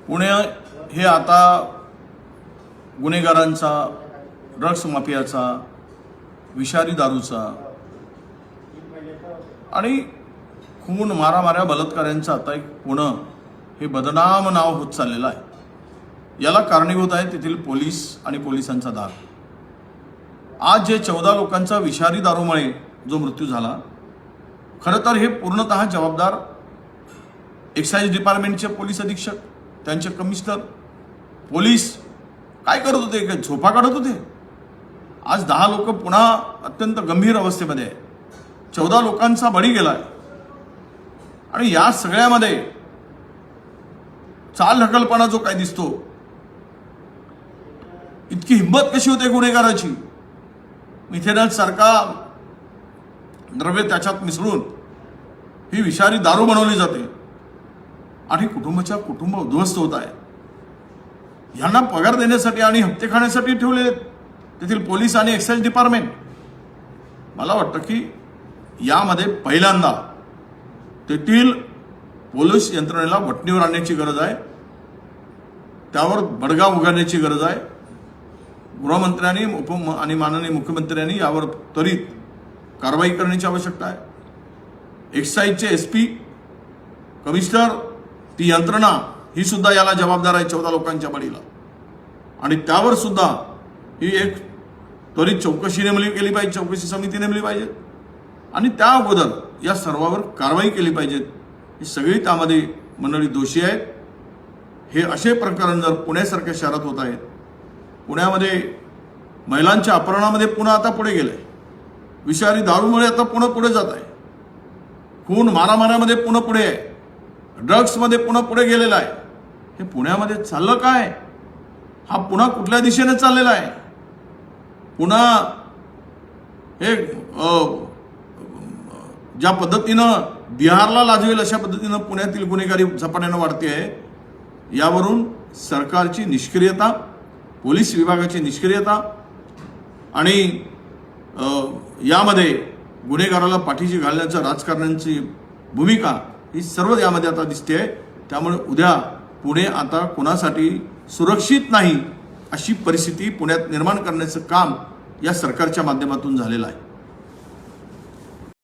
पुणे हे आता गुन्हेगारांचा, ड्रग्स माफियाचा, विषारी दारूचा आणि खून, मारामाऱ्या, बलात्कारांचं आता एक पुणे हे बदनाम नाव होत चाललेलं आहे। याला कारणीभूत आहे तेथील पोलीस आणि पोलिसांचा धाक। आज जे 14 लोकांचा विषारी दारूमुळे जो मृत्यू झाला, खरं तर हे पूर्णतः जबाबदार एक्साइज डिपार्टमेंटचे पोलीस अधीक्षक, त्यांचे कमिशनर, पोलीस काय करत होते? काय झोपा काढत होते? आज 10 लोक पुन्हा अत्यंत गंभीर अवस्थेमध्ये आहे, 14 लोकांचा बळी गेलाय आणि या सगळ्यामध्ये चालढकलपणा जो काय दिसतो, इतकी हिंमत कशी होते गुन्हेगाराची? मिथेनॉल सारखा द्रव्य त्याच्यात मिसळून ही विषारी दारू बनवली जाते आणि कुटुंब उद्ध्वस्त होत आहे। यांना पगार देण्यासाठी आणि हप्ते खाण्यासाठी ठेवले तेथील पोलीस आणि एक्साइज डिपार्टमेंट। मला वाटतं की यामध्ये पहिल्यांदा तेथील पोलीस यंत्रणेला वठणीवर आणण्याची गरज आहे, त्यावर बडगा उगारण्याची गरज आहे। गृहमंत्र्यांनी आणि माननीय मुख्यमंत्र्यांनी यावर त्वरित कारवाई करण्याची आवश्यकता आहे। एक्साइजचे एसपी, कमिशनर, ती यंत्रणा ही सुद्धा याला जबाबदार आहे 14 लोकांच्या बळीला, आणि त्यावर सुद्धा ही एक त्वरित चौकशी नेमली गेली पाहिजे, चौकशी समिती नेमली पाहिजे आणि त्या अगोदर या सर्वावर कारवाई केली पाहिजे। ही सगळी त्यामध्ये मंडळी दोषी आहेत। हे असे प्रकरण जर पुण्यासारख्या शहरात होत आहेत, पुण्यामध्ये महिलांच्या अपहरणामध्ये पुणे आता पुढे गेलंय, विषारी दारूमुळे आता पुणे जात आहे, खून मारामाऱ्यामध्ये पुणे आहे, ड्रग्समध्ये पुणे गेलेला आहे। हे पुण्यामध्ये चाललं काय? हा पुन्हा कुठल्या दिशेने चाललेला आहे? पुन्हा हे ज्या पद्धतीनं बिहारला लाजवेल अशा पद्धतीनं पुण्यातील गुन्हेगारी झपाट्यानं वाढते आहे। यावरून सरकारची निष्क्रियता, पोलीस विभागाची निष्क्रियता आणि यामध्ये गुन्हेगाराला पाठीशी घालण्याचं राजकारण्यांची भूमिका ही सर्व यामध्ये आता दिसते आहे। त्यामुळे उद्या पुणे आता कोणासाठी सुरक्षित नाही अशी परिस्थिती पुण्यात निर्माण करण्याचं काम या सरकारच्या माध्यमातून झालेलं आहे।